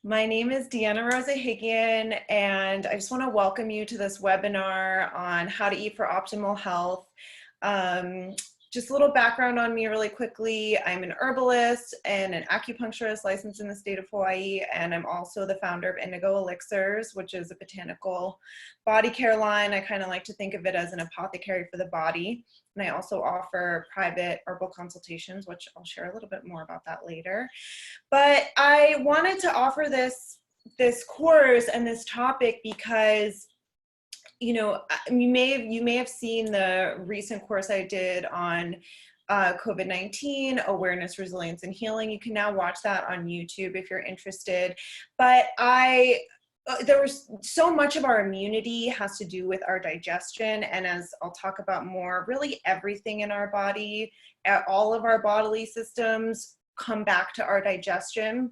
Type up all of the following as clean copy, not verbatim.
My name is Deanna Ahigian, and I just want to welcome you to this webinar on how to eat for optimal health. Just a little background on me really quickly. I'm an herbalist and an acupuncturist licensed in the state of Hawaii, and I'm also the founder of Indigo Elixirs, which is a botanical body care line. I kind of like to think of it as an apothecary for the body. And I also offer private herbal consultations, which I'll share a little bit more about that later. But I wanted to offer this course and this topic because, you know, you may have seen the recent course I did on COVID-19, awareness, resilience, and healing. You can now watch that on YouTube if you're interested. But there was so much of our immunity has to do with our digestion, and as I'll talk about more, really everything in our body, all of our bodily systems come back to our digestion.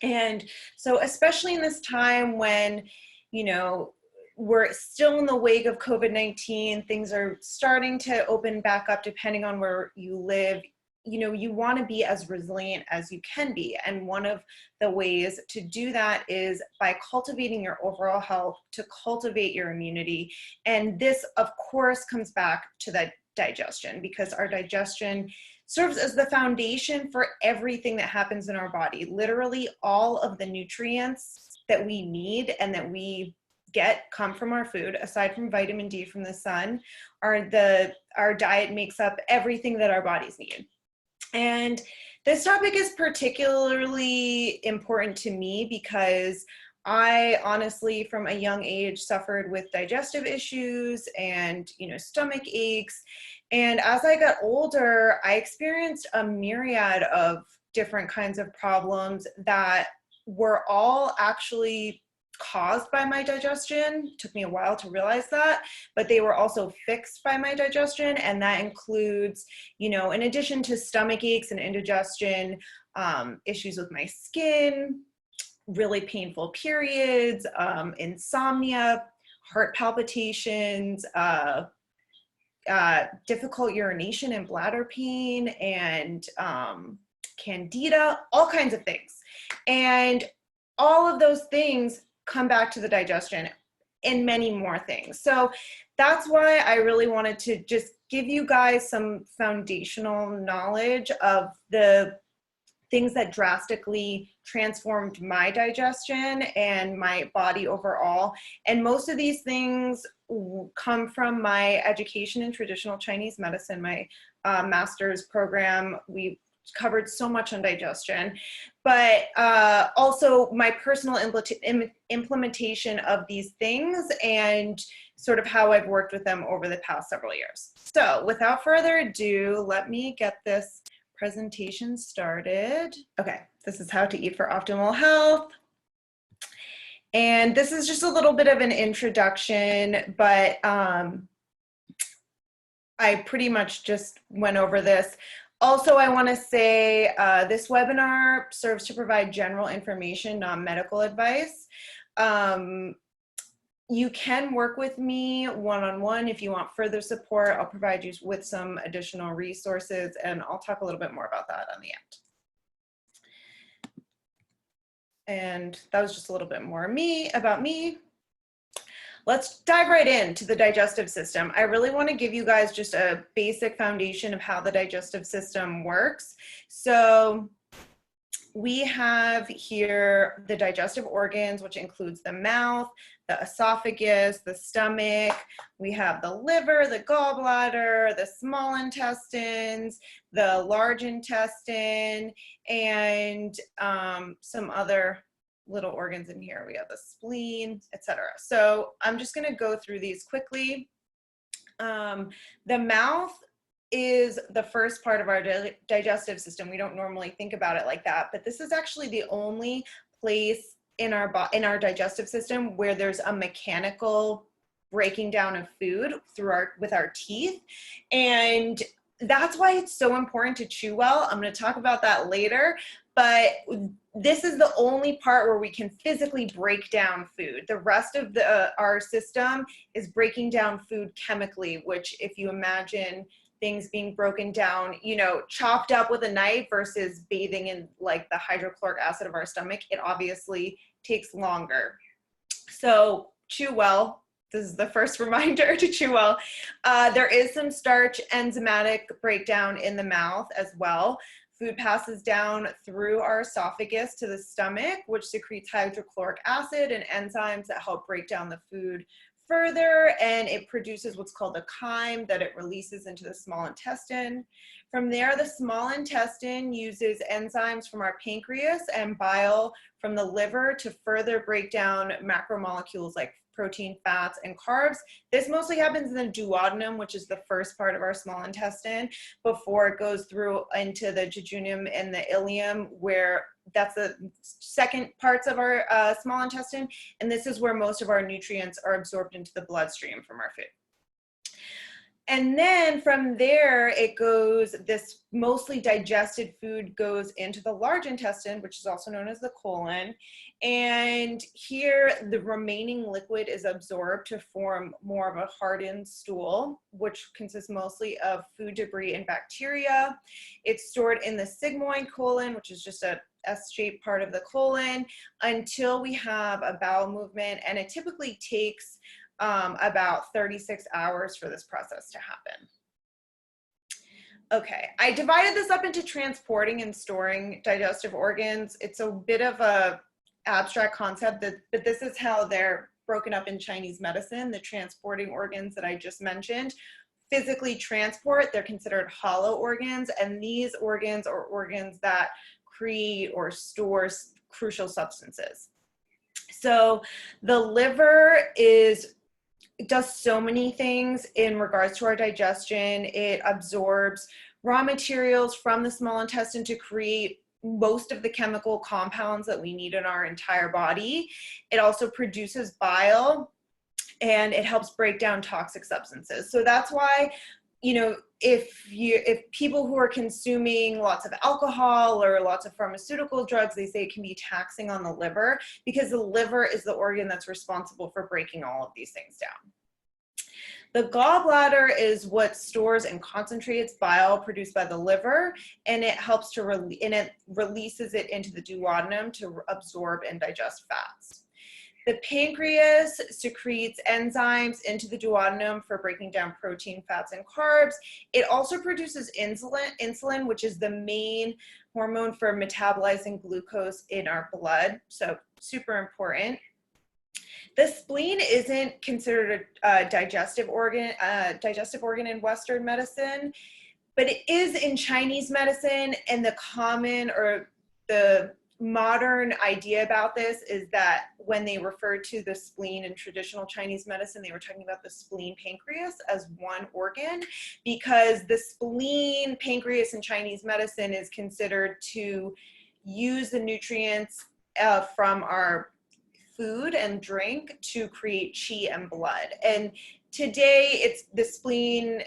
And so especially in this time when, you know, we're still in the wake of COVID-19, things are starting to open back up depending on where you live. You know, you want to be as resilient as you can be. And one of the ways to do that is by cultivating your overall health, to cultivate your immunity. And this, of course, comes back to that digestion, because our digestion serves as the foundation for everything that happens in our body. Literally all of the nutrients that we need and that we get come from our food, aside from vitamin D from the sun. Our diet makes up everything that our bodies need. And this topic is particularly important to me because I honestly, from a young age, suffered with digestive issues and, you know, stomach aches. And as I got older, I experienced a myriad of different kinds of problems that were all actually caused by my digestion. It took me a while to realize that, but they were also fixed by my digestion. And that includes, you know, in addition to stomach aches and indigestion, issues with my skin, really painful periods, insomnia, heart palpitations, difficult urination and bladder pain, and candida, all kinds of things. And all of those things come back to the digestion and many more things. So that's why I really wanted to just give you guys some foundational knowledge of the things that drastically transformed my digestion and my body overall. And most of these things come from my education in traditional Chinese medicine, my master's program. We covered so much on digestion, but also my personal implementation of these things and sort of how I've worked with them over the past several years. So without further ado, let me get this presentation started. Okay, this is how to eat for optimal health. And this is just a little bit of an introduction, but I pretty much just went over this. Also, I want to say this webinar serves to provide general information, not medical advice. You can work with me one-on-one if you want further support. I'll provide you with some additional resources, and I'll talk a little bit more about that on the end. And that was just a little bit more about me. Let's dive right into the digestive system. I really want to give you guys just a basic foundation of how the digestive system works. So we have here the digestive organs, which includes the mouth, the esophagus, the stomach. We have the liver, the gallbladder, the small intestines, the large intestine, and some other little organs in here. We have the spleen, etc. So I'm just going to go through these quickly. The mouth is the first part of our digestive system. We don't normally think about it like that, but this is actually the only place in our digestive system where there's a mechanical breaking down of food with our teeth. And that's why it's so important to chew well. I'm going to talk about that later, but this is the only part where we can physically break down food. The rest of our system is breaking down food chemically, which if you imagine things being broken down, you know, chopped up with a knife versus bathing in like the hydrochloric acid of our stomach, it obviously takes longer. So chew well. This is the first reminder to chew well. There is some starch enzymatic breakdown in the mouth as well. Food passes down through our esophagus to the stomach, which secretes hydrochloric acid and enzymes that help break down the food further, and it produces what's called a chyme that it releases into the small intestine. From there, the small intestine uses enzymes from our pancreas and bile from the liver to further break down macromolecules like protein, fats, and carbs. This mostly happens in the duodenum, which is the first part of our small intestine, before it goes through into the jejunum and the ileum, where that's the second parts of our small intestine. And this is where most of our nutrients are absorbed into the bloodstream from our food. And then from there, it goes, this mostly digested food goes into the large intestine, which is also known as the colon. And here, the remaining liquid is absorbed to form more of a hardened stool, which consists mostly of food debris and bacteria. It's stored in the sigmoid colon, which is just a S-shaped part of the colon, until we have a bowel movement. And it typically takes about 36 hours for this process to happen. Okay, I divided this up into transporting and storing digestive organs. It's a bit of a abstract concept, but this is how they're broken up in Chinese medicine. The transporting organs that I just mentioned physically transport, they're considered hollow organs, and these organs are organs that create or store crucial substances. So the liver does so many things in regards to our digestion. It absorbs raw materials from the small intestine to create most of the chemical compounds that we need in our entire body. It also produces bile, and it helps break down toxic substances. So that's why, you know, if people who are consuming lots of alcohol or lots of pharmaceutical drugs, they say it can be taxing on the liver, because the liver is the organ that's responsible for breaking all of these things down. The gallbladder is what stores and concentrates bile produced by the liver, and it helps to releases it into the duodenum to absorb and digest fats. The pancreas secretes enzymes into the duodenum for breaking down protein, fats, and carbs. It also produces insulin, which is the main hormone for metabolizing glucose in our blood, so super important. The spleen isn't considered a digestive organ in Western medicine, but it is in Chinese medicine, and the common or the modern idea about this is that when they referred to the spleen in traditional Chinese medicine, they were talking about the spleen pancreas as one organ, because the spleen pancreas in Chinese medicine is considered to use the nutrients from our food and drink to create qi and blood. And today it's the spleen,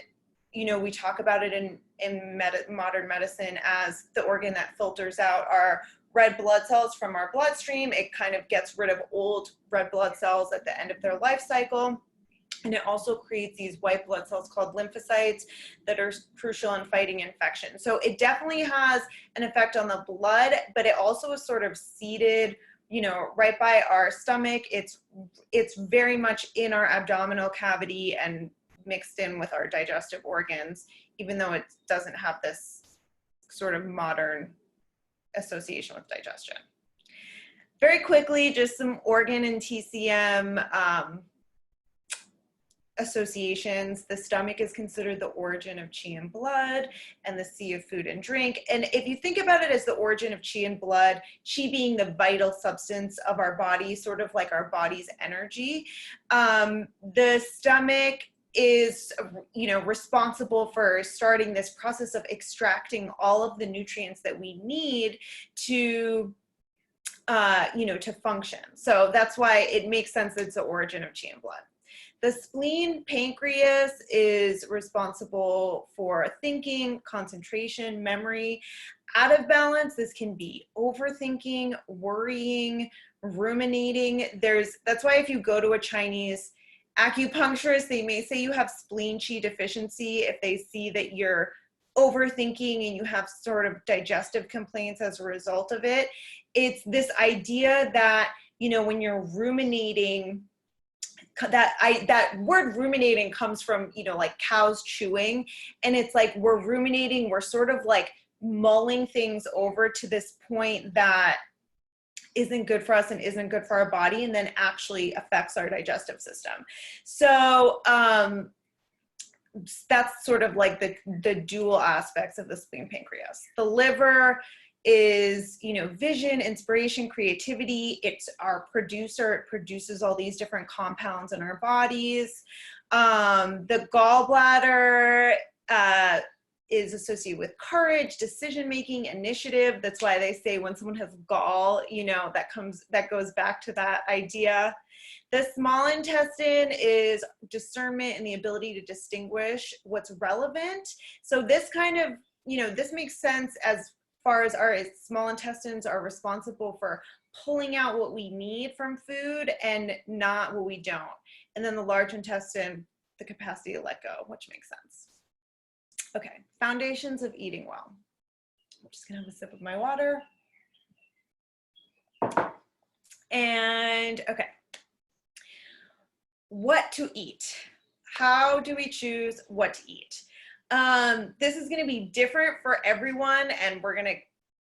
you know, we talk about it in modern medicine as the organ that filters out our red blood cells from our bloodstream. It kind of gets rid of old red blood cells at the end of their life cycle. And it also creates these white blood cells called lymphocytes that are crucial in fighting infection. So it definitely has an effect on the blood, but it also is sort of seated, you know, right by our stomach. It's very much in our abdominal cavity and mixed in with our digestive organs, even though it doesn't have this sort of modern association with digestion. Very quickly, just some organ and TCM associations. The stomach is considered the origin of qi and blood, and the sea of food and drink. And if you think about it as the origin of qi and blood, qi being the vital substance of our body, sort of like our body's energy, the stomach is, you know, responsible for starting this process of extracting all of the nutrients that we need to you know, to function. So that's why it makes sense that it's the origin of qi and blood. The spleen pancreas is responsible for thinking, concentration, memory. Out of balance, this can be overthinking, worrying, ruminating. That's why if you go to a Chinese Acupuncturists, they may say you have spleen qi deficiency if they see that you're overthinking and you have sort of digestive complaints as a result of it. It's this idea that, you know, when you're ruminating, that word ruminating comes from, you know, like cows chewing, and it's like we're ruminating, we're sort of like mulling things over to this point that isn't good for us and isn't good for our body, and then actually affects our digestive system. So that's sort of like the dual aspects of the spleen pancreas. The liver is, you know, vision, inspiration, creativity. It's our producer. It produces all these different compounds in our bodies. The gallbladder is associated with courage, decision-making, initiative. That's why they say when someone has gall, you know, that goes back to that idea. The small intestine is discernment and the ability to distinguish what's relevant. So this kind of, you know, this makes sense as far as our small intestines are responsible for pulling out what we need from food and not what we don't. And then the large intestine, the capacity to let go, which makes sense. Okay, foundations of eating well. I'm just gonna have a sip of my water. And okay, what to eat? How do we choose what to eat? This is gonna be different for everyone, and we're gonna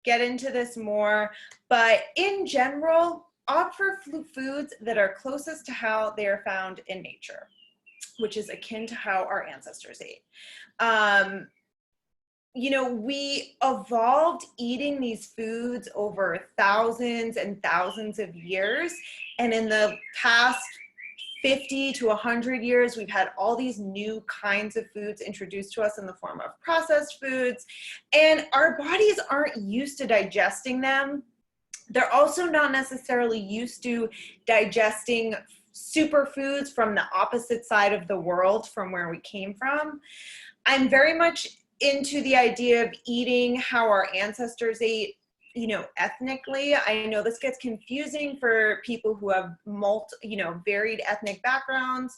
get into this more, but in general, opt for foods that are closest to how they are found in nature, which is akin to how our ancestors ate. You know, we evolved eating these foods over thousands and thousands of years. And in the past 50 to 100 years, we've had all these new kinds of foods introduced to us in the form of processed foods. And our bodies aren't used to digesting them. They're also not necessarily used to digesting superfoods from the opposite side of the world from where we came from. I'm very much into the idea of eating how our ancestors ate, you know, ethnically. I know this gets confusing for people who have varied ethnic backgrounds,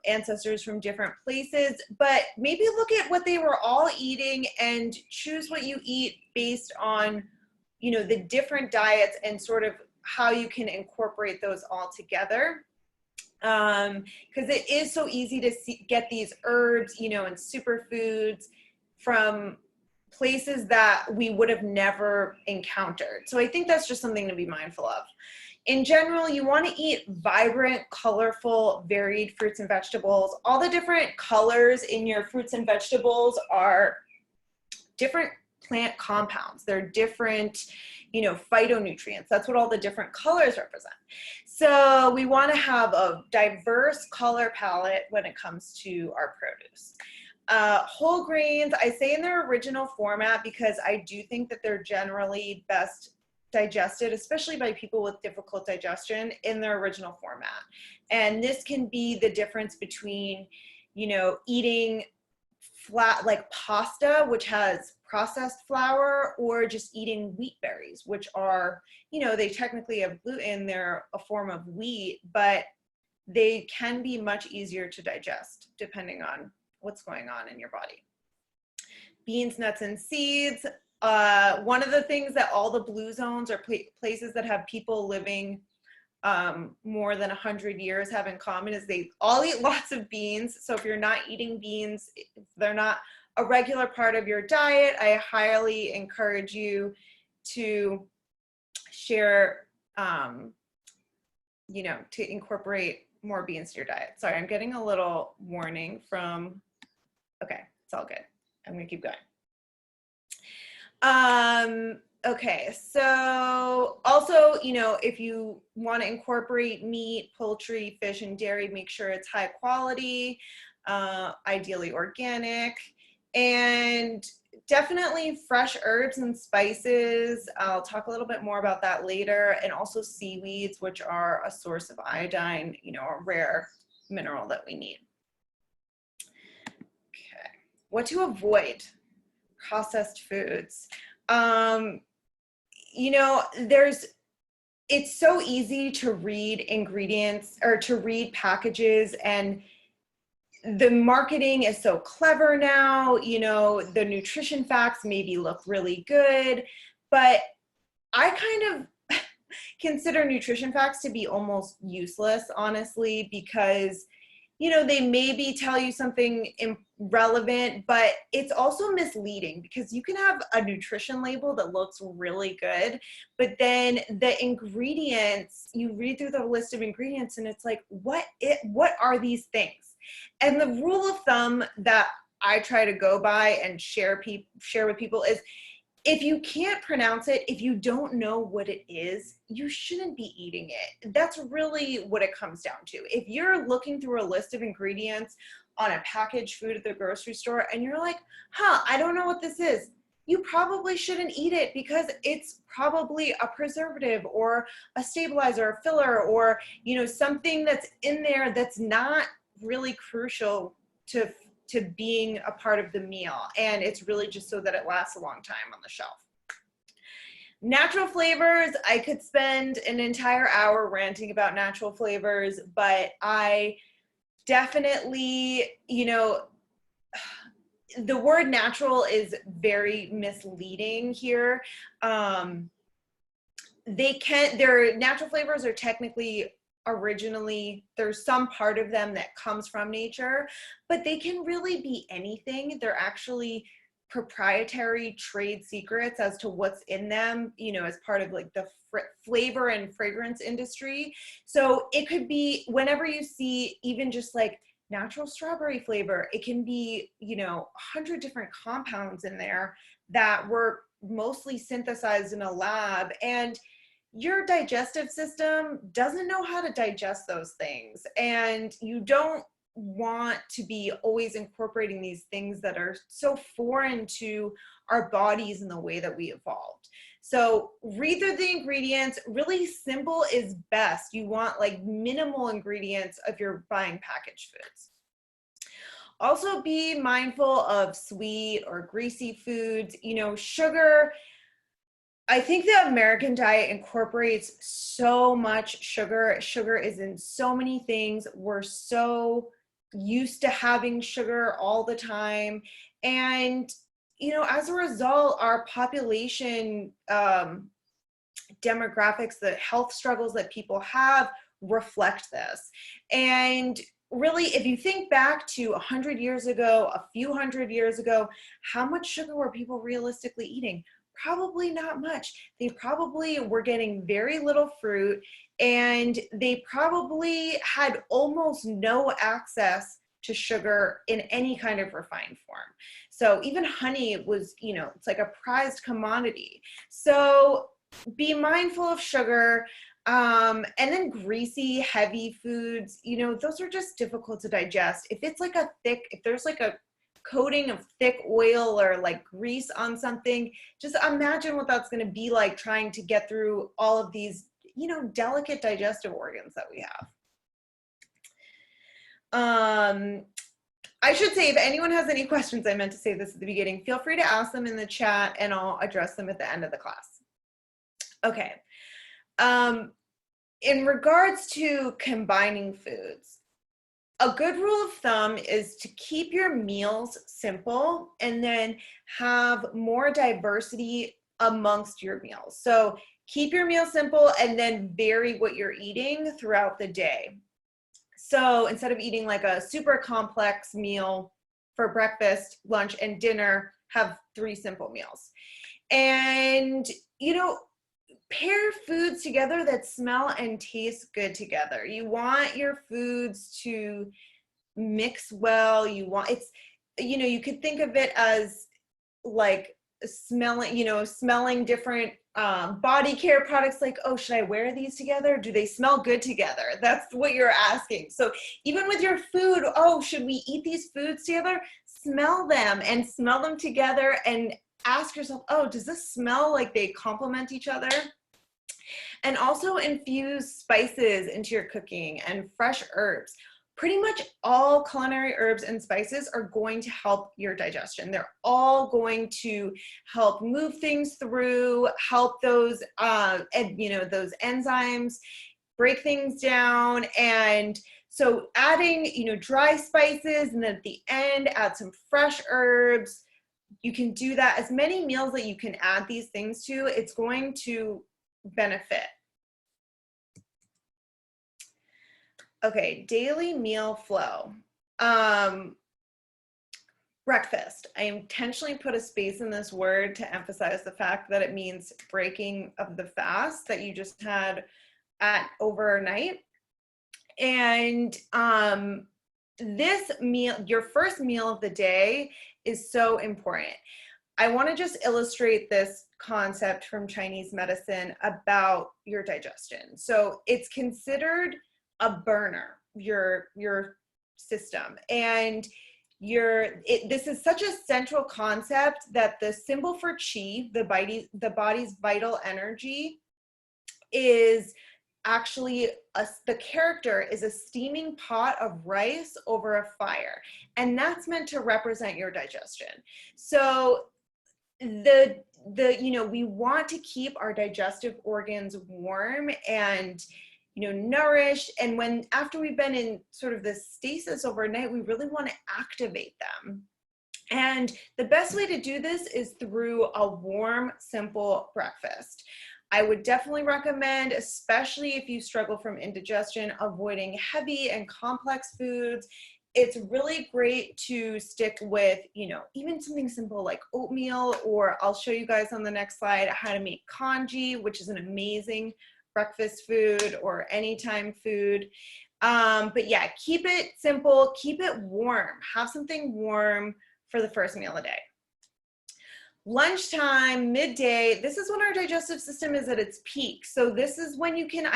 ancestors from different places, but maybe look at what they were all eating and choose what you eat based on, you know, the different diets and sort of how you can incorporate those all together. Because it is so easy to get these herbs, you know, and superfoods from places that we would have never encountered. So I think that's just something to be mindful of. In general, you want to eat vibrant, colorful, varied fruits and vegetables. All the different colors in your fruits and vegetables are different plant compounds. They're different, you know, phytonutrients. That's what all the different colors represent. So we want to have a diverse color palette when it comes to our produce. Whole grains, I say in their original format because I do think that they're generally best digested, especially by people with difficult digestion, in their original format. And this can be the difference between, you know, eating flat like pasta, which has processed flour, or just eating wheat berries, which are, you know, they technically have gluten, they're a form of wheat, but they can be much easier to digest depending on what's going on in your body. Beans, nuts, and seeds. One of the things that all the blue zones or places that have people living more than 100 years have in common is they all eat lots of beans. So if you're not eating beans, if they're not a regular part of your diet, I highly encourage you to share, you know, to incorporate more beans to your diet. Sorry, I'm getting a little warning from, okay, it's all good. I'm gonna keep going. Okay, so also, you know, if you want to incorporate meat, poultry, fish, and dairy, make sure it's high quality, ideally organic, and definitely fresh herbs and spices. I'll talk a little bit more about that later, and also seaweeds, which are a source of iodine, you know, a rare mineral that we need. Okay, what to avoid? Processed foods. You know, there's it's so easy to read ingredients or to read packages, and the marketing is so clever now. You know, the nutrition facts maybe look really good, but I kind of consider nutrition facts to be almost useless, honestly, because, you know, they maybe tell you something relevant, but it's also misleading, because you can have a nutrition label that looks really good, but then the ingredients, you read through the list of ingredients and it's like, what are these things? And the rule of thumb that I try to go by and share with people is, if you can't pronounce it, if you don't know what it is, you shouldn't be eating it. That's really what it comes down to. If you're looking through a list of ingredients on a packaged food at the grocery store and you're like, I don't know what this is, you probably shouldn't eat it, because it's probably a preservative or a stabilizer or filler, or, you know, something that's in there that's not really crucial to being a part of the meal, and it's really just so that it lasts a long time on the shelf. Natural flavors, I could spend an entire hour ranting about natural flavors, but I definitely, you know, the word natural is very misleading here. Their natural flavors are technically, originally, there's some part of them that comes from nature, but they can really be anything. They're actually proprietary trade secrets as to what's in them, you know, as part of like the flavor and fragrance industry. So it could be, whenever you see even just like natural strawberry flavor, it can be, you know, 100 different compounds in there that were mostly synthesized in a lab, and your digestive system doesn't know how to digest those things, and you don't want to be always incorporating these things that are so foreign to our bodies and the way that we evolved. So read through the ingredients. Really simple is best. You want like minimal ingredients if you're buying packaged foods. Also be mindful of sweet or greasy foods. You know, sugar, I think the American diet incorporates so much sugar. Sugar is in so many things. We're so used to having sugar all the time. And, you know, as a result, our population demographics, the health struggles that people have reflect this. And really, if you think back to 100 years ago, a few hundred years ago, how much sugar were people realistically eating? Probably not much. They probably were getting very little fruit, and they probably had almost no access to sugar in any kind of refined form. So even honey was, you know, it's like a prized commodity. So be mindful of sugar. And then greasy, heavy foods, you know, those are just difficult to digest. If it's like if there's like a coating of thick oil or like grease on something, just imagine what that's going to be like trying to get through all of these, you know, delicate digestive organs that we have. I should say, if anyone has any questions, I meant to say this at the beginning, feel free to ask them in the chat and I'll address them at the end of the class. Okay. In regards to combining foods, a good rule of thumb is to keep your meals simple and then have more diversity amongst your meals. So keep your meal simple and then vary what you're eating throughout the day. So instead of eating like a super complex meal for breakfast, lunch, and dinner, have 3 simple meals. And, you know, pair foods together that smell and taste good together. You want your foods to mix well. You want, it's, you know, you could think of it as like smelling, you know, smelling different body care products, like, oh, should I wear these together? Do they smell good together? That's what you're asking. So even with your food, oh, should we eat these foods together? Smell them and smell them together and ask yourself, oh, does this smell like they complement each other? And also infuse spices into your cooking and fresh herbs. pretty much all culinary herbs and spices are going to help your digestion. They're all going to help move things through, help those, those enzymes, break things down. And so adding, dry spices, and then at the end, add some fresh herbs. You can do that. As many meals that you can add these things to, it's going to benefit. Okay, daily meal flow. Breakfast. I intentionally put a space in this word to emphasize the fact that it means breaking of the fast that you just had at overnight. And this meal, your first meal of the day, is so important. I want to just illustrate this concept from Chinese medicine about your digestion. So it's considered a burner, your system, and this is such a central concept that the symbol for qi, the body's vital energy, is actually the character is a steaming pot of rice over a fire, and that's meant to represent your digestion. So we want to keep our digestive organs warm and nourished, and after we've been in sort of this stasis overnight, we really want to activate them. And the best way to do this is through a warm, simple breakfast. I would definitely recommend, especially if you struggle from indigestion, avoiding heavy and complex foods. It's really great to stick with, even something simple like oatmeal, or I'll show you guys on the next slide how to make congee, which is an amazing breakfast food or anytime food. But yeah, keep it simple, keep it warm, have something warm for the first meal of the day. Lunchtime, midday, this is when our digestive system is at its peak. So this is when you can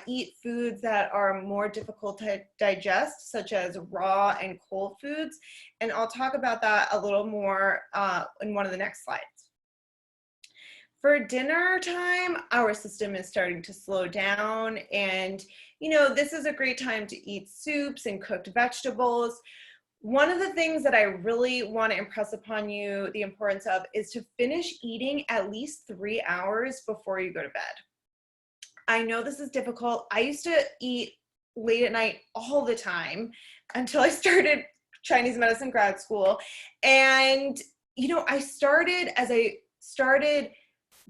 eat foods that are more difficult to digest, such as raw and cold foods. And I'll talk about that a little more in one of the next slides. For dinner time, our system is starting to slow down, and this is a great time to eat soups and cooked vegetables. One of the things that I really want to impress upon you the importance of is to finish eating at least 3 hours before you go to bed. I know this is difficult. I used to eat late at night all the time until I started Chinese medicine grad school. And, as I started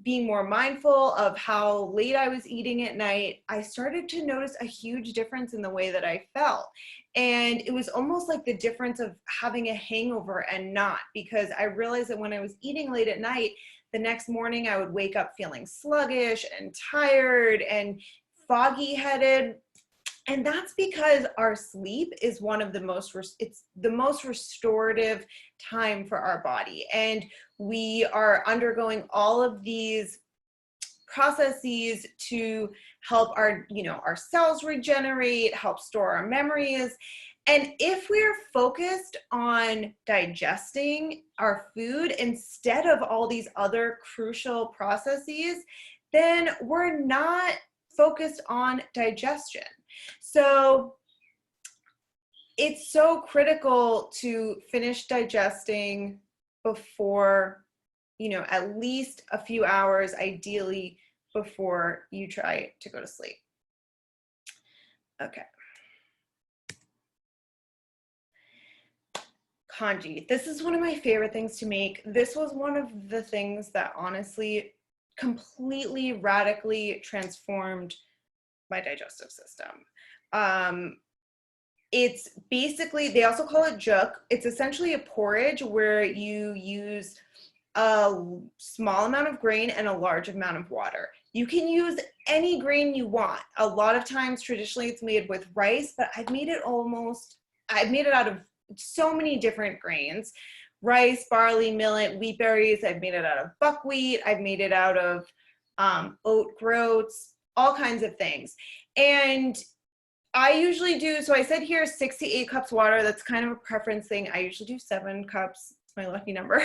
being more mindful of how late I was eating at night, I started to notice a huge difference in the way that I felt. And it was almost like the difference of having a hangover and not, because I realized that when I was eating late at night, the next morning I would wake up feeling sluggish and tired and foggy headed. And that's because our sleep is one of the most, it's the most restorative time for our body. And we are undergoing all of these processes to help our cells regenerate, help store our memories. And if we're focused on digesting our food instead of all these other crucial processes, then we're not focused on digestion. So it's so critical to finish digesting before, at least a few hours, ideally, before you try to go to sleep. Okay. Congee. This is one of my favorite things to make. This was one of the things that honestly completely radically transformed my digestive system. It's basically, they also call it juk. It's essentially a porridge where you use a small amount of grain and a large amount of water. You can use any grain you want. A lot of times, traditionally, it's made with rice, but I've made it out of so many different grains: rice, barley, millet, wheat berries. I've made it out of buckwheat. I've made it out of oat groats, all kinds of things. And I usually do, so I said here 6 to 8 cups water. That's kind of a preference thing. I usually do 7 cups. It's my lucky number.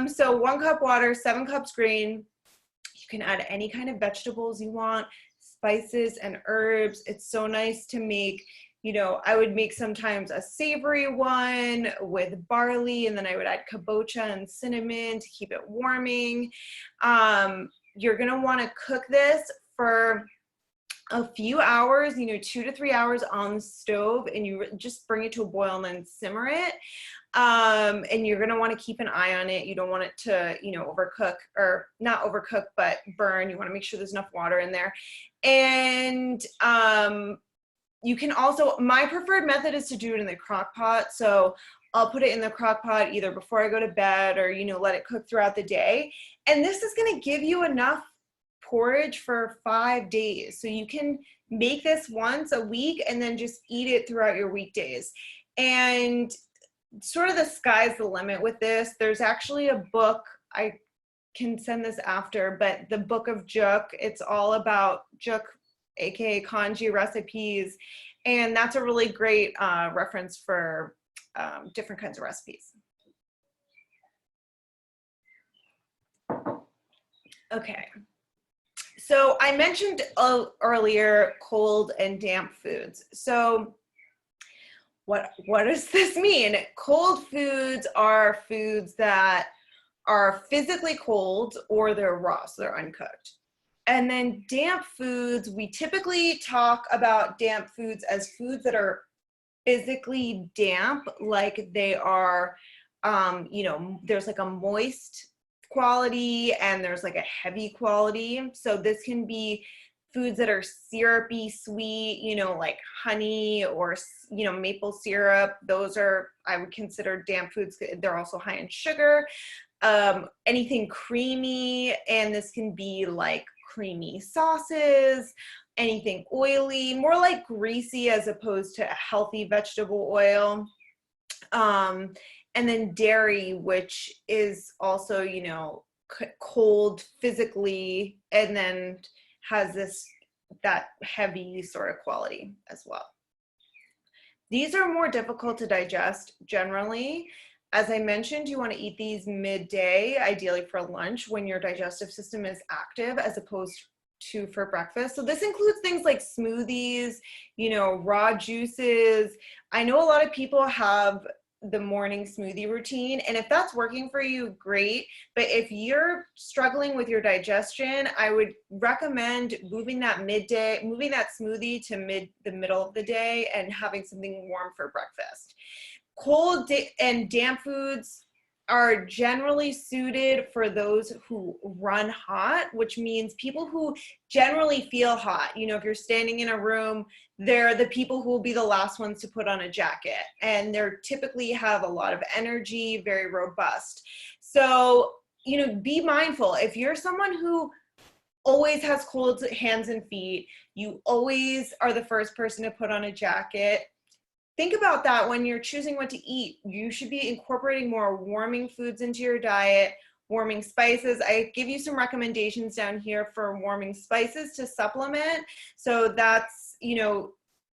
So 1 cup water, 7 cups grain. You can add any kind of vegetables you want: spices and herbs. It's so nice to make, you know, I would make sometimes a savory one with barley, and then I would add kabocha and cinnamon to keep it warming. You're gonna wanna cook this for a few hours, you know, 2 to 3 hours on the stove, and you just bring it to a boil and then simmer it. And you're gonna want to keep an eye on it. You don't want it to, you know, overcook, or not overcook, but burn. You want to make sure there's enough water in there. And you can also, my preferred method is to do it in the crock pot. So I'll put it in the crock pot either before I go to bed, or, you know, let it cook throughout the day. And this is going to give you enough porridge for 5 days. So you can make this once a week and then just eat it throughout your weekdays. And sort of the sky's the limit with this. There's actually a book, I can send this after, but the Book of Juk, it's all about Juk, aka CONGEE recipes. And that's a really great reference for different kinds of recipes. Okay. So I mentioned earlier cold and damp foods. So what does this mean? Cold foods are foods that are physically cold or they're raw, so they're uncooked. And then damp foods, we typically talk about damp foods as foods that are physically damp, like they are, you know, there's like a moist quality and there's like a heavy quality. So this can be foods that are syrupy, sweet, you know, like honey or, you know, maple syrup. Those are, I would consider damp foods. They're also high in sugar. Anything creamy, and this can be like creamy sauces, anything oily, more like greasy as opposed to a healthy vegetable oil. And then dairy, which is also, you know, cold physically, and then has that heavy sort of quality as well. These are more difficult to digest generally. As I mentioned, you want to eat these midday, ideally for lunch, when your digestive system is active, as opposed to for breakfast. So this includes things like smoothies, you know, raw juices. I know a lot of people have the morning smoothie routine, and if that's working for you, great. But if you're struggling with your digestion, I would recommend moving that smoothie to the middle of the day and having something warm for breakfast. Cold and damp foods are generally suited for those who run hot, which means people who generally feel hot. You know, if you're standing in a room, they're the people who will be the last ones to put on a jacket, and they're typically have a lot of energy, very robust. So, you know, be mindful. If you're someone who always has cold hands and feet, you always are the first person to put on a jacket, think about that when you're choosing what to eat. You should be incorporating more warming foods into your diet, warming spices. I give you some recommendations down here for warming spices to supplement. So that's, you know,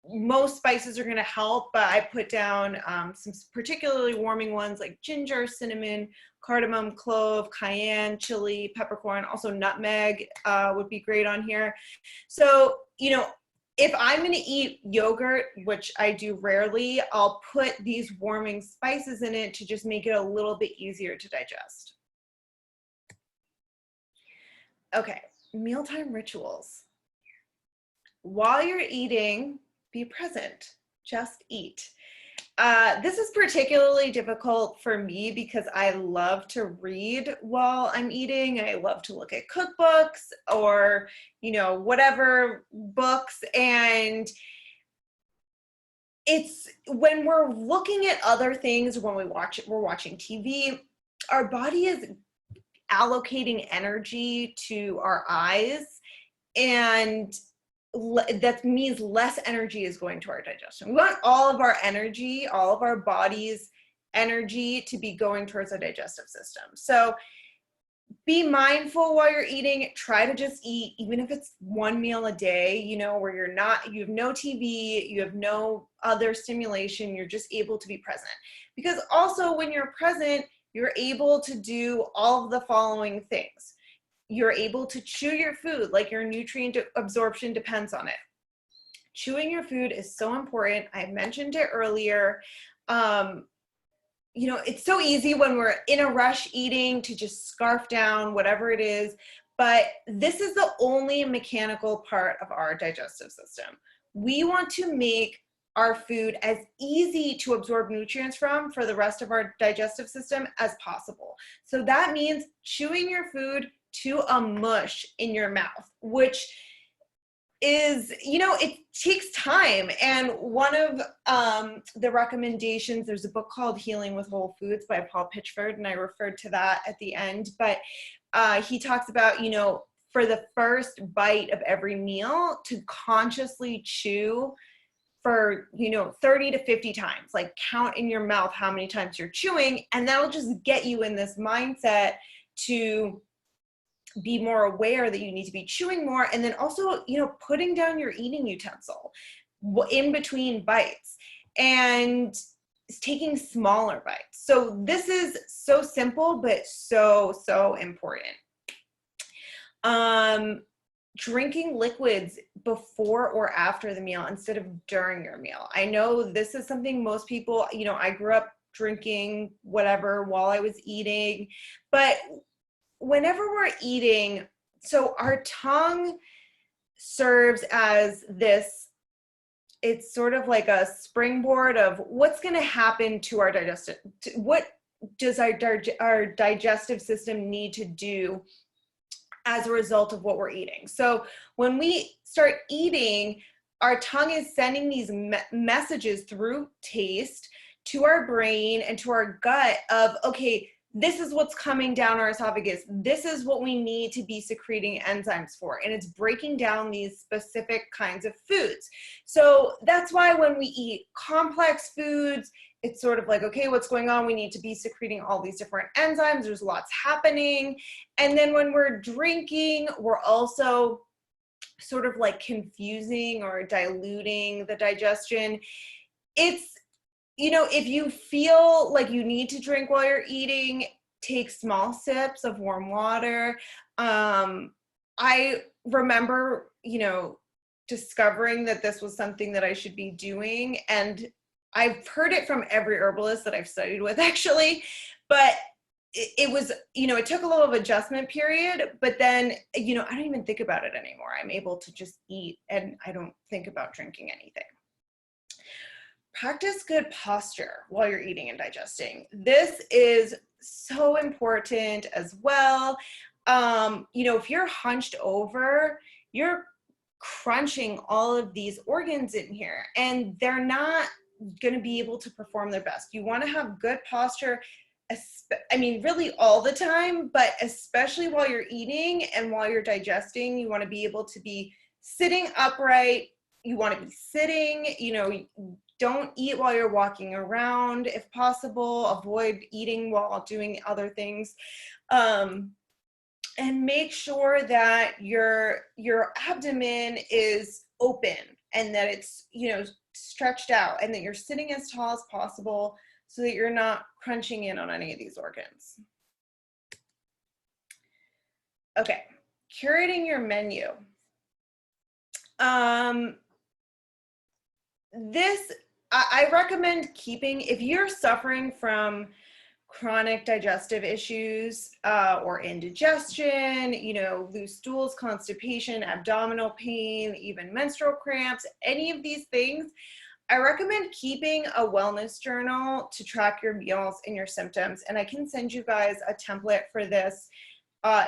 most spices are going to help, but I put down some particularly warming ones like ginger, cinnamon, cardamom, clove, cayenne, chili, peppercorn, also nutmeg would be great on here. So, you know, if I'm going to eat yogurt, which I do rarely, I'll put these warming spices in it to just make it a little bit easier to digest. Okay, mealtime rituals. While you're eating, be present, just eat. This is particularly difficult for me because I love to read while I'm eating. I love to look at cookbooks or, you know, whatever books. And it's when we're looking at other things, when we're watching TV, our body is allocating energy to our eyes, and that means less energy is going to our digestion. We want all of our energy, all of our body's energy to be going towards our digestive system. So be mindful while you're eating. Try to just eat, even if it's one meal a day, you know, where you have no TV, you have no other stimulation, you're just able to be present. Because also when you're present, you're able to do all of the following things. you're able to chew your food, like your nutrient absorption depends on it. Chewing your food is so important. I mentioned it earlier. You know, it's so easy when we're in a rush eating to just scarf down whatever it is, but this is the only mechanical part of our digestive system. We want to make our food as easy to absorb nutrients from for the rest of our digestive system as possible. So that means chewing your food to a mush in your mouth, which is, you know, it takes time. And one of the recommendations, there's a book called Healing with Whole Foods by Paul Pitchford, and I referred to that at the end, but he talks about, you know, for the first bite of every meal to consciously chew for, you know, 30 to 50 times, like count in your mouth how many times you're chewing, and that'll just get you in this mindset to be more aware that you need to be chewing more. And then also, you know, putting down your eating utensil in between bites and taking smaller bites. So this is so simple, but so important. Drinking liquids before or after the meal instead of during your meal. I know this is something most people, you know, I grew up drinking whatever while I was eating, but whenever we're eating, so our tongue serves as this, it's sort of like a springboard of what's going to happen to our digestive, what does our digestive system need to do as a result of what we're eating. So when we start eating, our tongue is sending these messages through taste to our brain and to our gut of, okay, this is what's coming down our esophagus. This is what we need to be secreting enzymes for. And it's breaking down these specific kinds of foods. So that's why when we eat complex foods, it's sort of like, okay, what's going on? We need to be secreting all these different enzymes. There's lots happening. And then when we're drinking, we're also sort of like confusing or diluting the digestion. It's, you know, if you feel like you need to drink while you're eating, take small sips of warm water. I remember, you know, discovering that this was something that I should be doing. And I've heard it from every herbalist that I've studied with, actually, but it was, you know, it took a little adjustment period, but then, you know, I don't even think about it anymore. I'm able to just eat and I don't think about drinking anything. Practice good posture while you're eating and digesting. This is so important as well. You know, if you're hunched over, you're crunching all of these organs in here and they're not going to be able to perform their best. You want to have good posture, I mean, really all the time, but especially while you're eating and while you're digesting, you want to be able to be sitting upright. You want to be sitting, you know, don't eat while you're walking around if possible. Avoid eating while doing other things. And make sure that your abdomen is open and that it's, you know, stretched out and that you're sitting as tall as possible so that you're not crunching in on any of these organs. Okay, curating your menu. I recommend keeping, if you're suffering from chronic digestive issues or indigestion, you know, loose stools, constipation, abdominal pain, even menstrual cramps, any of these things, I recommend keeping a wellness journal to track your meals and your symptoms. And I can send you guys a template for this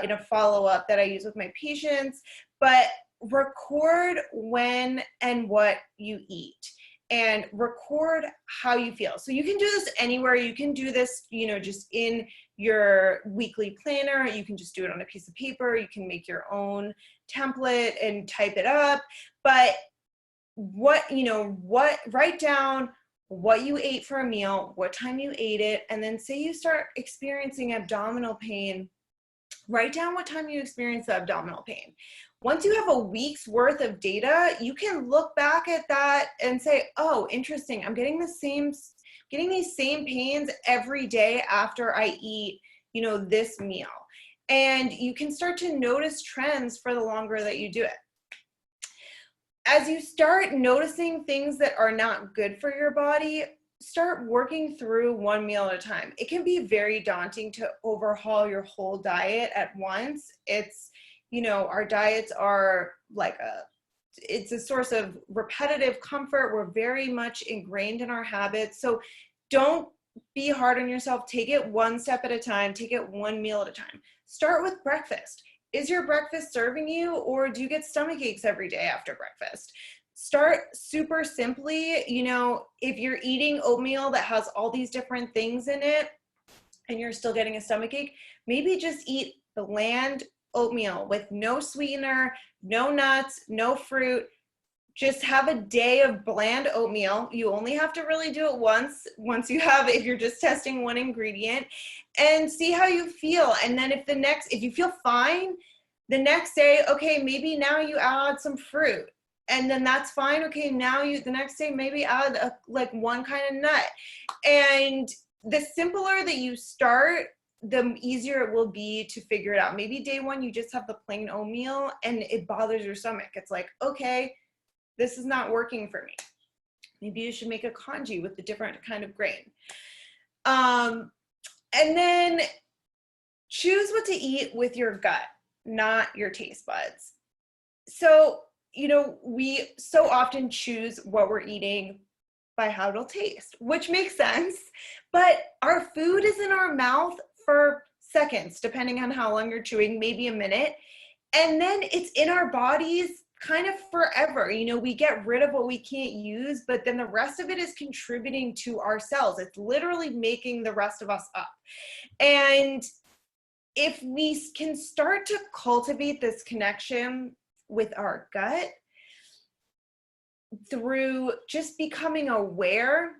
in a follow-up that I use with my patients, but record when and what you eat. And record how you feel. So you can do this anywhere. You can do this, you know, just in your weekly planner. You can just do it on a piece of paper. You can make your own template and type it up. But write down what you ate for a meal, what time you ate it, and then say you start experiencing abdominal pain, write down what time you experienced the abdominal pain. Once you have a week's worth of data, you can look back at that and say, oh, interesting, I'm getting these same pains every day after I eat, you know, this meal. And you can start to notice trends for the longer that you do it. As you start noticing things that are not good for your body, start working through one meal at a time. It can be very daunting to overhaul your whole diet at once. It's, you know, our diets are like it's a source of repetitive comfort. We're very much ingrained in our habits. So don't be hard on yourself. Take it one step at a time. Take it one meal at a time. Start with breakfast. Is your breakfast serving you, or do you get stomach aches every day after breakfast? Start super simply. You know, if you're eating oatmeal that has all these different things in it and you're still getting a stomach ache, maybe just eat bland oatmeal with no sweetener, no nuts, no fruit. Just have a day of bland oatmeal. You only have to really do it once you have, if you're just testing one ingredient, and see how you feel. And then if you feel fine, the next day, okay, maybe now you add some fruit, and then that's fine. Okay, now the next day, maybe add like one kind of nut. And the simpler that you start, the easier it will be to figure it out. Maybe day one, you just have the plain oatmeal and it bothers your stomach. It's like, okay, this is not working for me. Maybe you should make a congee with a different kind of grain. And then choose what to eat with your gut, not your taste buds. So, you know, we so often choose what we're eating by how it'll taste, which makes sense, but our food is in our mouth for seconds, depending on how long you're chewing, maybe a minute. And then it's in our bodies kind of forever. You know, we get rid of what we can't use, but then the rest of it is contributing to our cells. It's literally making the rest of us up. And if we can start to cultivate this connection with our gut through just becoming aware,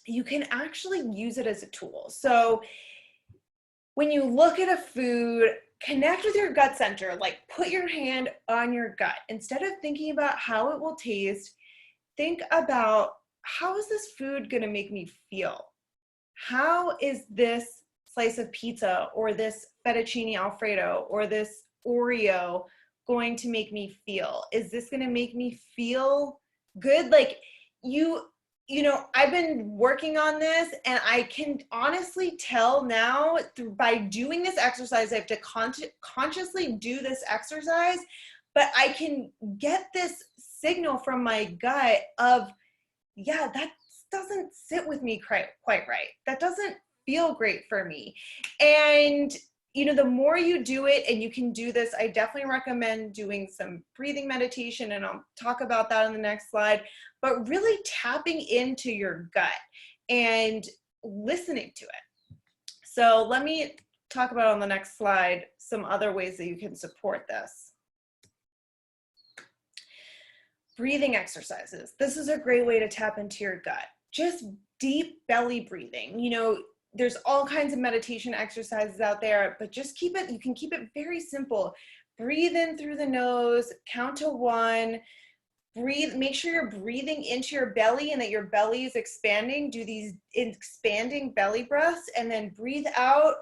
you can actually use it as a tool. So when you look at a food, connect with your gut center, like put your hand on your gut. Instead of thinking about how it will taste, think about, how is this food going to make me feel? How is this slice of pizza or this fettuccine Alfredo or this Oreo going to make me feel? Is this going to make me feel good? Like you know, I've been working on this, and I can honestly tell now by doing this exercise, I have to consciously do this exercise, but I can get this signal from my gut of, yeah, that doesn't sit with me quite right. That doesn't feel great for me. And you know, the more you do it, and you can do this, I definitely recommend doing some breathing meditation, and I'll talk about that in the next slide, but really tapping into your gut and listening to it. So let me talk about on the next slide some other ways that you can support this. Breathing exercises. This is a great way to tap into your gut. Just deep belly breathing. You know, there's all kinds of meditation exercises out there, but just you can keep it very simple. Breathe in through the nose, count to 1, breathe, make sure you're breathing into your belly and that your belly is expanding. Do these expanding belly breaths, and then breathe out,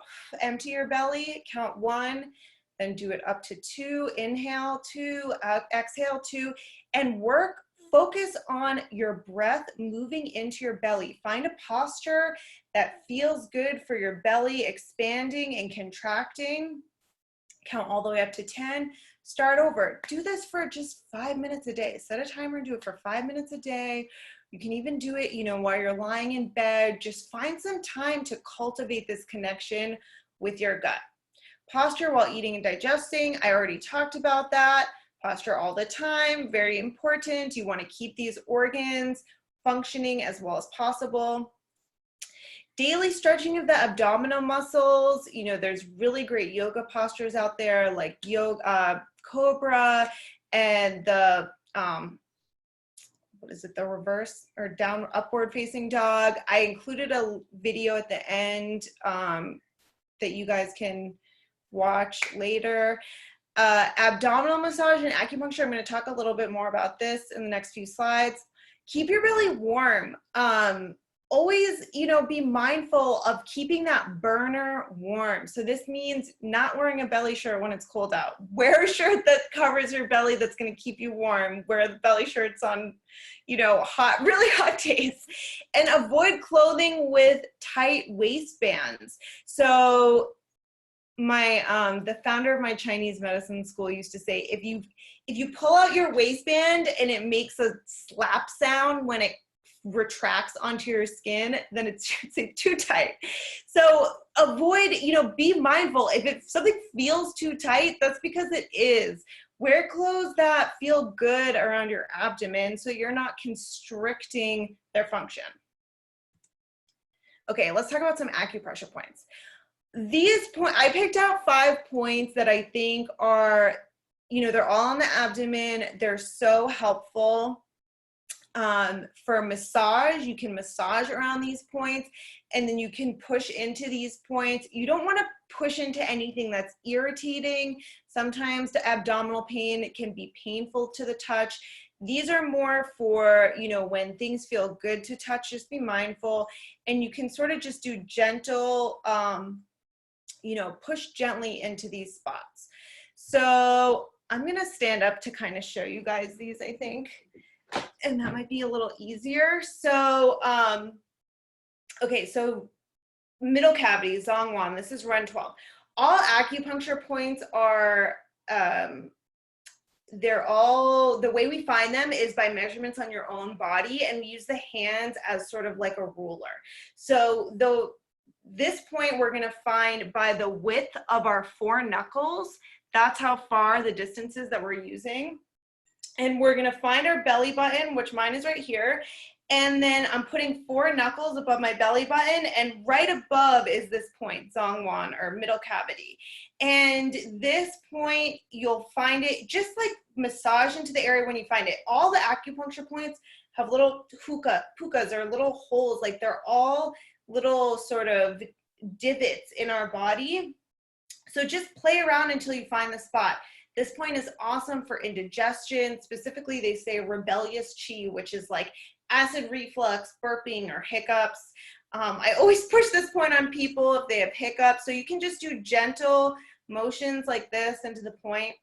empty your belly, count 1, then do it up to 2, inhale 2, exhale 2, and focus on your breath moving into your belly. Find a posture that feels good for your belly, expanding and contracting. Count all the way up to 10. Start over. Do this for just 5 minutes a day. Set a timer and do it for 5 minutes a day. You can even do it, you know, while you're lying in bed. Just find some time to cultivate this connection with your gut. Posture while eating and digesting. I already talked about that. Posture all the time, very important. You want to keep these organs functioning as well as possible. Daily stretching of the abdominal muscles. You know, there's really great yoga postures out there, like yoga, cobra, and the, what is it, the reverse or down upward facing dog. I included a video at the end that you guys can watch later. Abdominal massage and acupuncture. I'm going to talk a little bit more about this in the next few slides. Keep your belly warm. always, you know, be mindful of keeping that burner warm. So this means not wearing a belly shirt when it's cold out. Wear a shirt that covers your belly that's going to keep you warm. Wear the belly shirts on, you know, hot, really hot days. And avoid clothing with tight waistbands. So the founder of my Chinese medicine school used to say, if you pull out your waistband and it makes a slap sound when it retracts onto your skin, then it's too tight. So avoid, you know, be mindful. If something feels too tight, that's because it is. Wear clothes that feel good around your abdomen so you're not constricting their function. Okay, let's talk about some acupressure points. These points, I picked out 5 points that I think are, you know, they're all on the abdomen. They're so helpful. For massage, you can massage around these points, and then you can push into these points. You don't want to push into anything that's irritating. Sometimes the abdominal pain can be painful to the touch. These are more for, you know, when things feel good to touch. Just be mindful, and you can sort of just do gentle, you know, push gently into these spots. So I'm going to stand up to kind of show you guys these, I think. And that might be a little easier. So, okay, so middle cavity, Zhongwan, this is run 12. All acupuncture points are, they're all, the way we find them is by measurements on your own body, and we use the hands as sort of like a ruler. So this point we're gonna find by the width of our 4 knuckles. That's how far the distance is that we're using. And we're gonna find our belly button, which mine is right here. And then I'm putting 4 knuckles above my belly button, and right above is this point, Zhongwan, or middle cavity. And this point, you'll find it just like massage into the area when you find it. All the acupuncture points have little pukas or little holes, like they're all little sort of divots in our body. So just play around until you find the spot. This point is awesome for indigestion. Specifically, they say rebellious chi, which is like acid reflux, burping, or hiccups. I always push this point on people if they have hiccups. So you can just do gentle motions like this into the point.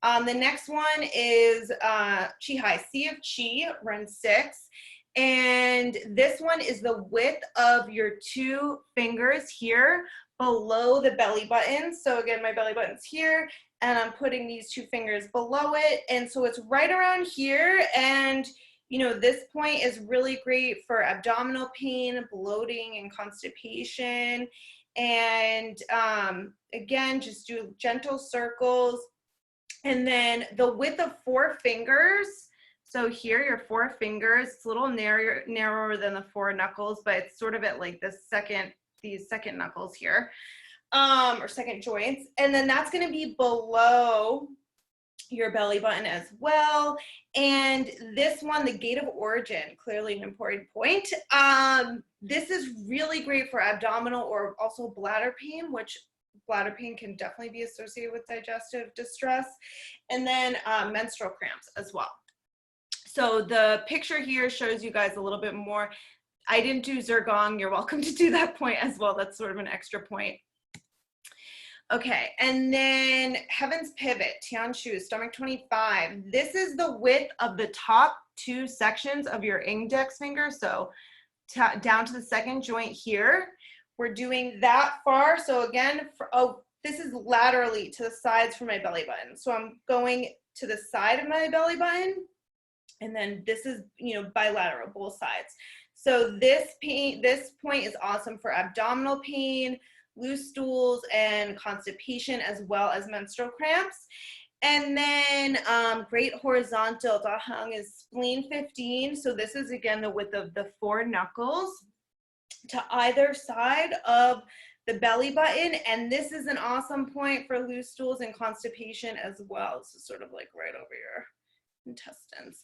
The next one is Chi Hai, Sea of Chi, run 6. And this one is the width of your 2 fingers here below the belly button. So again, my belly button's here, and I'm putting these 2 fingers below it. And so it's right around here. And, you know, this point is really great for abdominal pain, bloating, and constipation. And again, just do gentle circles. And then the width of 4 fingers. So here, your 4 fingers, it's a little narrower than the 4 knuckles, but it's sort of at like these second knuckles here, or second joints. And then that's gonna be below your belly button as well. And this one, the gate of origin, clearly an important point. This is really great for abdominal or also bladder pain, which bladder pain can definitely be associated with digestive distress. And then menstrual cramps as well. So the picture here shows you guys a little bit more. I didn't do zigong. You're welcome to do that point as well. That's sort of an extra point. Okay, and then Heaven's Pivot, Tianshu, stomach 25. This is the width of the top 2 sections of your index finger. So down to the second joint here. We're doing that far. So again, this is laterally to the sides for my belly button. So I'm going to the side of my belly button. And then this is, you know, bilateral, both sides. So this point is awesome for abdominal pain, loose stools, and constipation, as well as menstrual cramps. And then great horizontal, Dahang, is spleen 15. So this is, again, the width of the 4 knuckles to either side of the belly button. And this is an awesome point for loose stools and constipation as well. This is sort of like right over your intestines.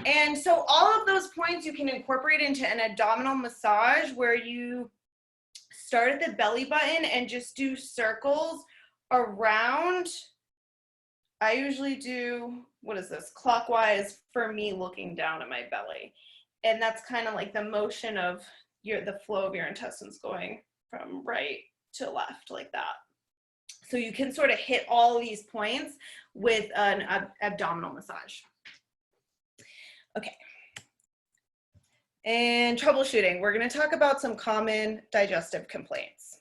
And so all of those points you can incorporate into an abdominal massage, where you start at the belly button and just do circles around. I usually do, what is this, clockwise for me, looking down at my belly. And that's kind of like the motion of the flow of your intestines going from right to left like that. So you can sort of hit all these points with an abdominal massage. Okay. And troubleshooting, we're going to talk about some common digestive complaints.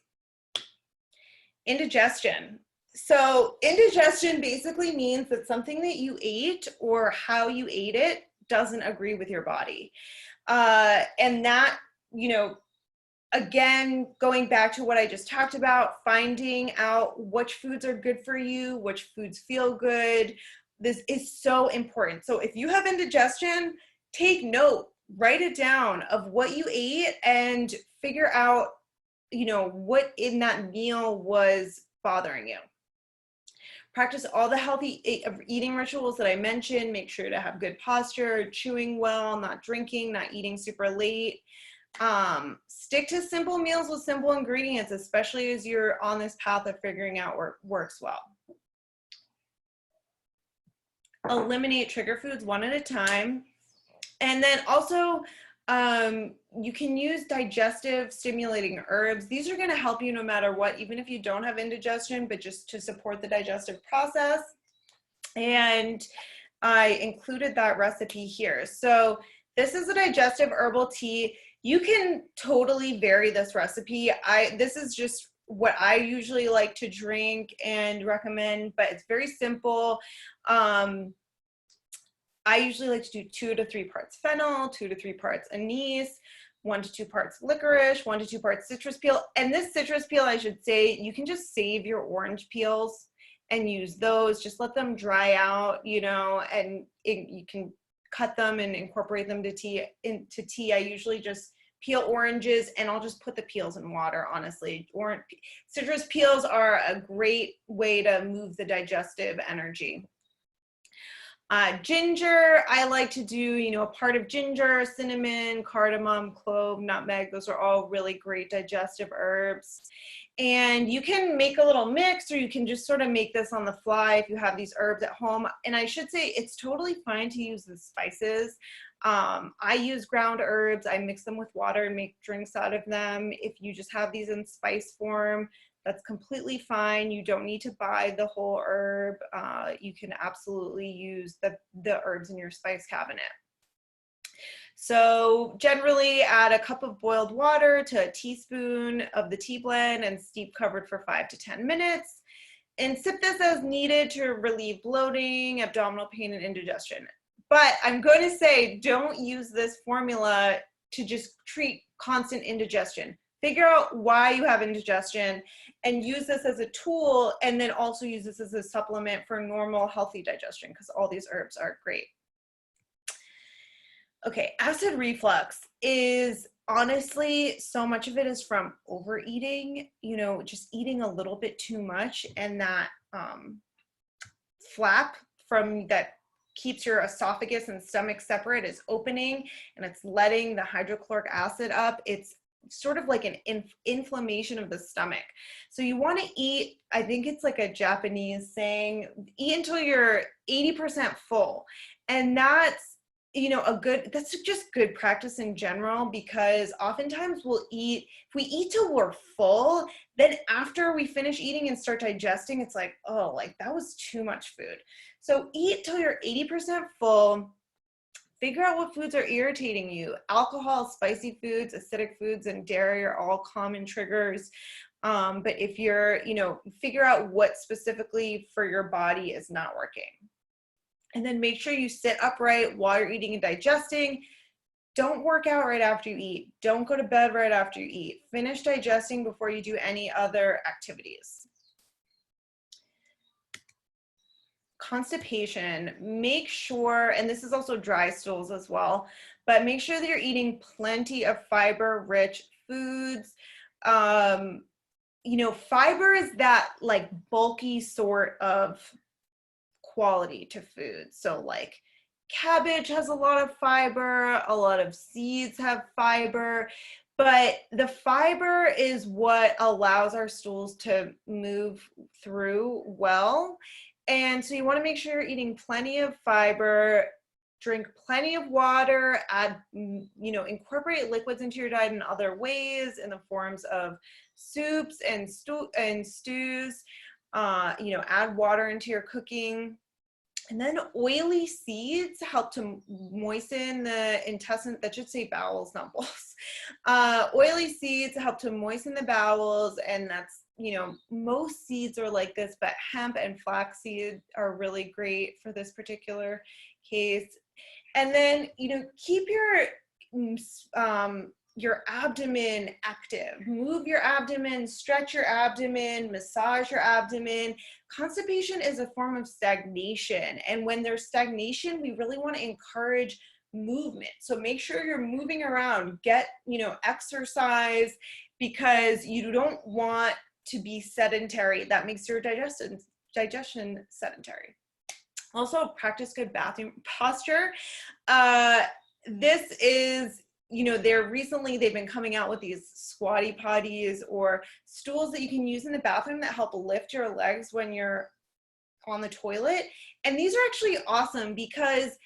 Indigestion. So indigestion basically means that something that you ate or how you ate it doesn't agree with your body. And that, you know, again, going back to what I just talked about, finding out which foods are good for you, which foods feel good. This is so important. So if you have indigestion, take note, write it down of what you ate and figure out, you know, what in that meal was bothering you. Practice all the healthy eating rituals that I mentioned. Make sure to have good posture, chewing well, not drinking, not eating super late. Stick to simple meals with simple ingredients, especially as you're on this path of figuring out what works well. Eliminate trigger foods one at a time. And then also, you can use digestive stimulating herbs. These are going to help you no matter what, even if you don't have indigestion, but just to support the digestive process. And I included that recipe here. So this is a digestive herbal tea. You can totally vary this recipe. This is just what I usually like to drink and recommend, but it's very simple. I usually like to do 2 to 3 parts fennel, 2 to 3 parts anise, 1 to 2 parts licorice, 1 to 2 parts citrus peel. And this citrus peel, I should say, you can just save your orange peels and use those. Just let them dry out, you know, and you can cut them and incorporate them to tea. I usually just peel oranges and I'll just put the peels in water, honestly. Citrus peels are a great way to move the digestive energy. Ginger, I like to do, you know, a part of ginger, cinnamon, cardamom, clove, nutmeg. Those are all really great digestive herbs. And you can make a little mix, or you can just sort of make this on the fly if you have these herbs at home. And I should say it's totally fine to use the spices. I use ground herbs. I mix them with water and make drinks out of them. If you just have these in spice form, that's completely fine. You don't need to buy the whole herb. You can absolutely use the herbs in your spice cabinet. So generally add a cup of boiled water to a teaspoon of the tea blend and steep covered for 5 to 10 minutes. And sip this as needed to relieve bloating, abdominal pain, and indigestion. But I'm going to say, don't use this formula to just treat constant indigestion. Figure out why you have indigestion and use this as a tool, and then also use this as a supplement for normal, healthy digestion, because all these herbs are great. Okay, acid reflux is honestly, so much of it is from overeating, you know, just eating a little bit too much, and that flap from that keeps your esophagus and stomach separate is opening, and it's letting the hydrochloric acid up. It's sort of like an inflammation of the stomach. So you want to eat, I think it's like a Japanese saying, eat until you're 80% full. And that's, you know, that's just good practice in general, because oftentimes we'll eat, if we eat till we're full, then after we finish eating and start digesting, it's like, oh, like that was too much food. So eat till you're 80% full. Figure out what foods are irritating you. Alcohol, spicy foods, acidic foods, and dairy are all common triggers. But if you're, you know, figure out what specifically for your body is not working. And then make sure you sit upright while you're eating and digesting. Don't work out right after you eat. Don't go to bed right after you eat. Finish digesting before you do any other activities. Constipation, make sure, and this is also dry stools as well, but make sure that you're eating plenty of fiber-rich foods. You know, fiber is that like bulky sort of quality to food. So like cabbage has a lot of fiber, a lot of seeds have fiber, but the fiber is what allows our stools to move through well. And so you want to make sure you're eating plenty of fiber. drink plenty of water, add, you know, incorporate liquids into your diet in other ways in the forms of soups and stews, you know, add water into your cooking. And then oily seeds help to moisten the intestine, that should say bowels, not balls. Oily seeds help to moisten the bowels, and that's, you know, most seeds are like this, but hemp and flaxseed are really great for this particular case. And then, you know, keep your abdomen active. Move your abdomen, stretch your abdomen, massage your abdomen. Constipation is a form of stagnation. And when there's stagnation, we really want to encourage movement. So make sure you're moving around, get, you know, exercise, because you don't want to be sedentary. That makes your digestion sedentary. Also, practice good bathroom posture. This is, you know, they've been coming out with these squatty potties or stools that you can use in the bathroom that help lift your legs when you're on the toilet. And these are actually awesome because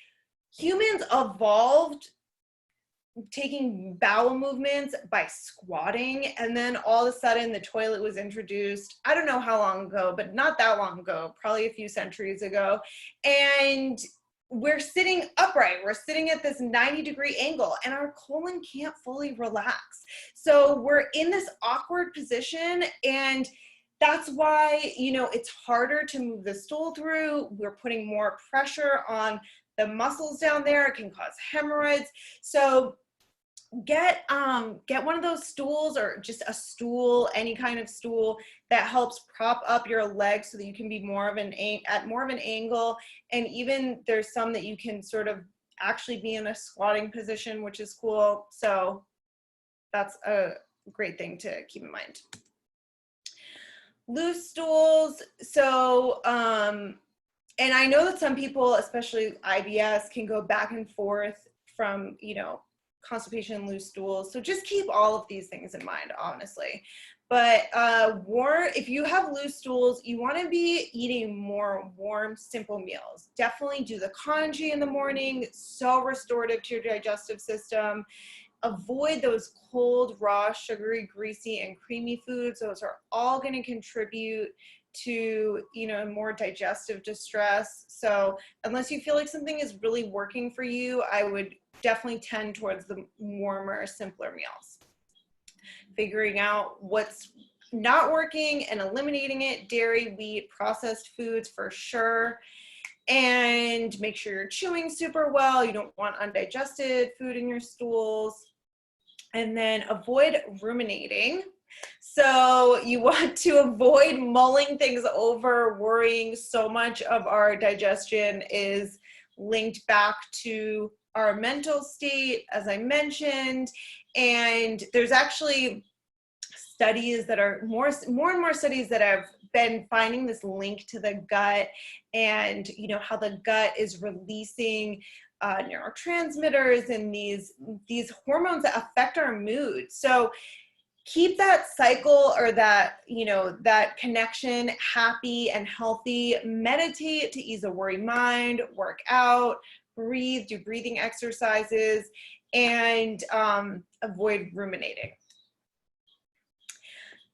humans evolved taking bowel movements by squatting, and then all of a sudden the toilet was introduced. I don't know how long ago, but not that long ago, probably a few centuries ago. And we're sitting upright. We're sitting at this 90-degree angle, and our colon can't fully relax. So we're in this awkward position, and that's why, you know, it's harder to move the stool through. We're putting more pressure on the muscles down there. It can cause hemorrhoids. So get one of those stools, or just a stool, any kind of stool that helps prop up your legs so that you can be at more of an angle. And even there's some that you can sort of actually be in a squatting position, which is cool. So that's a great thing to keep in mind. Loose stools. So and I know that some people, especially IBS, can go back and forth from, you know, constipation and loose stools. So just keep all of these things in mind, honestly. But if you have loose stools, you want to be eating more warm, simple meals. Definitely do the CONGEE in the morning. It's so restorative to your digestive system. Avoid those cold, raw, sugary, greasy, and creamy foods. Those are all going to contribute to, you know, more digestive distress. So unless you feel like something is really working for you, I would definitely tend towards the warmer, simpler meals. Figuring out what's not working and eliminating it: dairy, wheat, processed foods for sure. And make sure you're chewing super well. You don't want undigested food in your stools. And then avoid ruminating. So you want to avoid mulling things over, worrying. So much of our digestion is linked back to our mental state, as I mentioned. And there's actually studies that are more and more studies that have been finding this link to the gut, and, you know, how the gut is releasing neurotransmitters and these hormones that affect our mood. So keep that cycle, or that, you know, that connection happy and healthy. Meditate to ease a worried mind, work out, breathe, do breathing exercises, and avoid ruminating.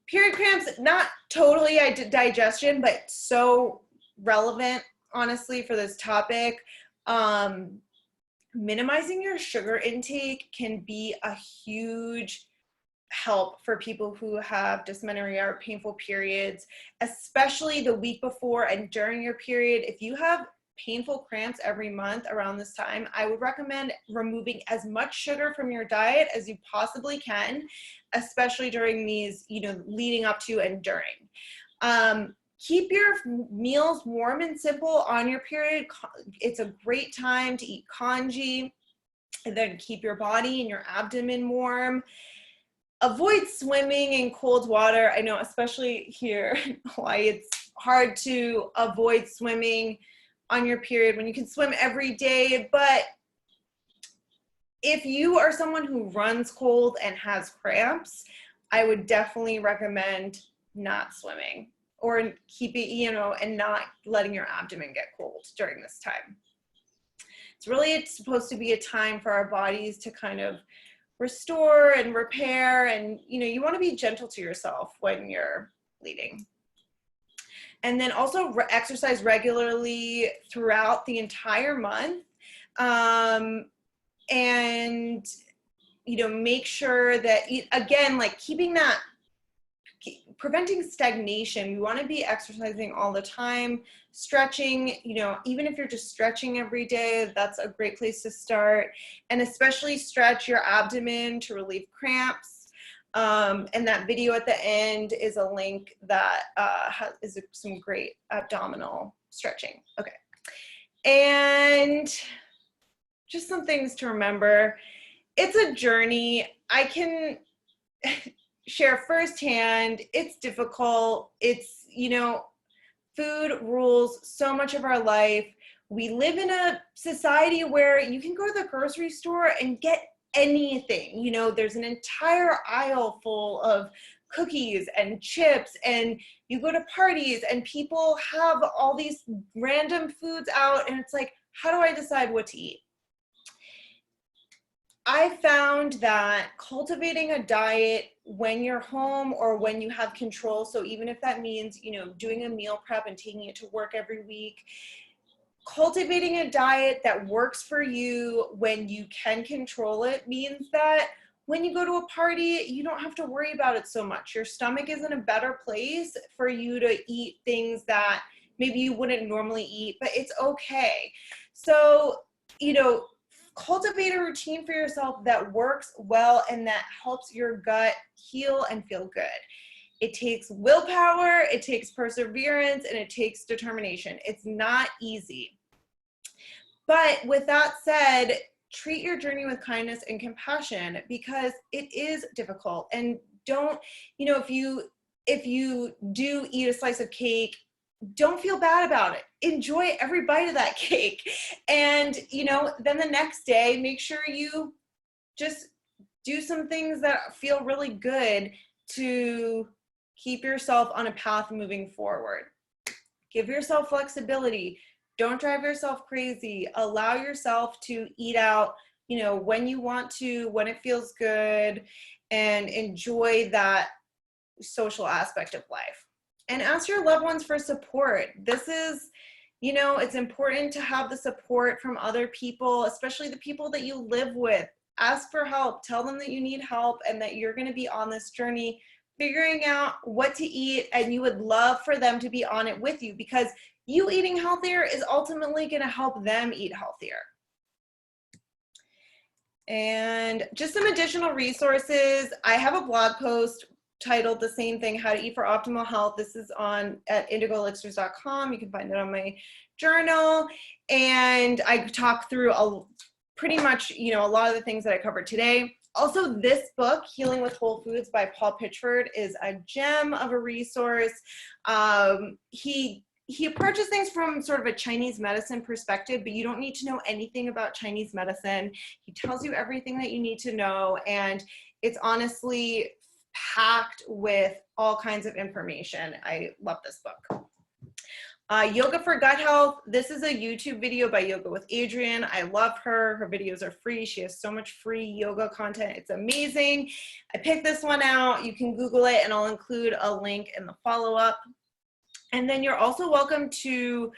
Period cramps, not totally digestion, but so relevant, honestly, for this topic. Minimizing your sugar intake can be a huge help for people who have dysmenorrhea or painful periods, especially the week before and during your period. If you have painful cramps every month around this time, I would recommend removing as much sugar from your diet as you possibly can, especially during these, you know, leading up to and during. Keep your meals warm and simple on your period. It's a great time to eat CONGEE, and then keep your body and your abdomen warm. Avoid swimming in cold water. I know, especially here in Hawaii, it's hard to avoid swimming on your period when you can swim every day. But if you are someone who runs cold and has cramps, I would definitely recommend not swimming, or keep it, you know, and not letting your abdomen get cold during this time. it's supposed to be a time for our bodies to kind of restore and repair, and you want to be gentle to yourself when you're bleeding. And then also exercise regularly throughout the entire month, and make sure that, again, like preventing stagnation. We want to be exercising all the time, stretching, even if you're just stretching every day, that's a great place to start. And especially stretch your abdomen to relieve cramps. And that video at the end is a link that is some great abdominal stretching. Okay. And just some things to remember. It's a journey. I can share firsthand, it's difficult. It's, food rules so much of our life. We live in a society where you can go to the grocery store and get anything. There's an entire aisle full of cookies and chips, and you go to parties and people have all these random foods out, and it's like, how do I decide what to eat? I found that cultivating a diet when you're home or when you have control, so even if that means, doing a meal prep and taking it to work every week, cultivating a diet that works for you when you can control it means that when you go to a party, you don't have to worry about it so much. Your stomach is in a better place for you to eat things that maybe you wouldn't normally eat, but it's okay. So, cultivate a routine for yourself that works well and that helps your gut heal and feel good. It takes willpower, it takes perseverance, and it takes determination. It's not easy. But with that said, treat your journey with kindness and compassion, because it is difficult. And don't, if you do eat a slice of cake, don't feel bad about it. Enjoy every bite of that cake. And, then the next day, make sure you just do some things that feel really good to keep yourself on a path moving forward. Give yourself flexibility. Don't drive yourself crazy. Allow yourself to eat out, when you want to, when it feels good, and enjoy that social aspect of life. And ask your loved ones for support. This is, it's important to have the support from other people, especially the people that you live with. Ask for help. Tell them that you need help and that you're going to be on this journey figuring out what to eat, and you would love for them to be on it with you, because you eating healthier is ultimately going to help them eat healthier. And just some additional resources. I have a blog post titled the same thing, How to Eat for Optimal Health. This is at IndigoElixirs.com. You can find it on my journal. And I talk through pretty much, a lot of the things that I covered today. Also, this book, Healing with Whole Foods by Paul Pitchford, is a gem of a resource. He approaches things from sort of a Chinese medicine perspective, but you don't need to know anything about Chinese medicine. He tells you everything that you need to know, and it's honestly packed with all kinds of information. I love this book. Yoga for Gut Health. This is a YouTube video by Yoga with Adriene. I love her. Her videos are free. She has so much free yoga content. It's amazing. I picked this one out. You can Google it, and I'll include a link in the follow-up. And then you're also welcome to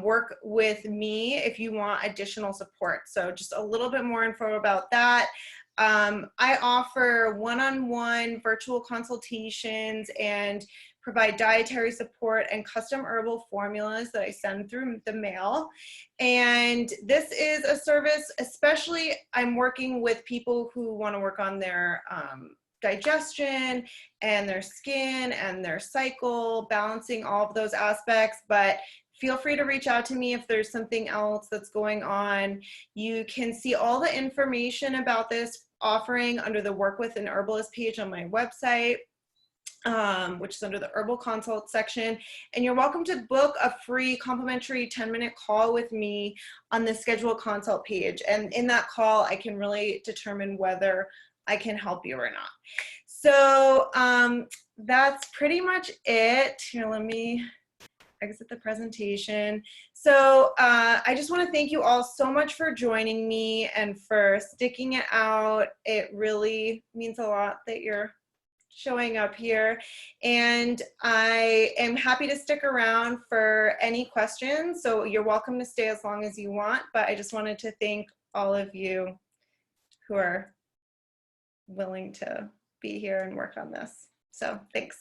work with me if you want additional support. So just a little bit more info about that. I offer one-on-one virtual consultations and provide dietary support and custom herbal formulas that I send through the mail. And this is a service, especially I'm working with people who want to work on their digestion and their skin and their cycle, balancing all of those aspects. But feel free to reach out to me if there's something else that's going on. You can see all the information about this offering under the Work with an Herbalist page on my website, which is under the Herbal Consult section. And you're welcome to book a free complimentary 10-minute call with me on the Schedule Consult page. And in that call, I can really determine whether I can help you or not. So that's pretty much it. Here, let me exit the presentation. So I just want to thank you all so much for joining me and for sticking it out. It really means a lot that you're showing up here, and I am happy to stick around for any questions, so you're welcome to stay as long as you want, but I just wanted to thank all of you who are willing to be here and work on this. So thanks.